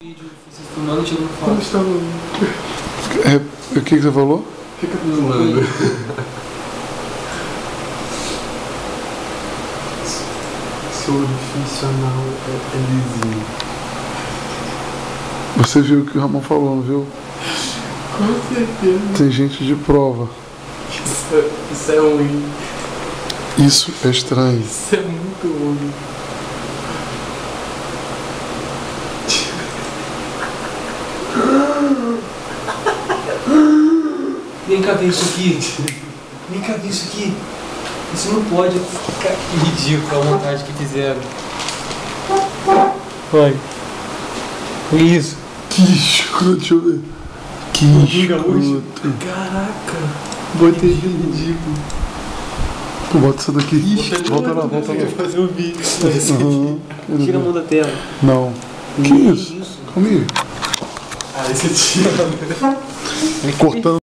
Vídeo, vocês filmando e tirando foto. Como está no... O que você falou? Fica filmando. Seu orifício anal é lisinho. Você viu o que o Ramon falou, não viu? Com certeza. Tem gente de prova. Isso é ruim. Isso é estranho. Isso é muito ruim. Vem cá ver isso aqui. Vem cá ver isso aqui. Isso não pode ficar ridículo a montagem que fizeram. Olha. Olha isso. Que escroto, deixa eu ver. Que escroto. Caraca. Botei ridículo. Pô, bota isso daqui. Volta lá, volta lá. Fazer um vídeo. Tira a mão da tela. Não. Que isso? Calma aí. Ah, esse tira. Cortando.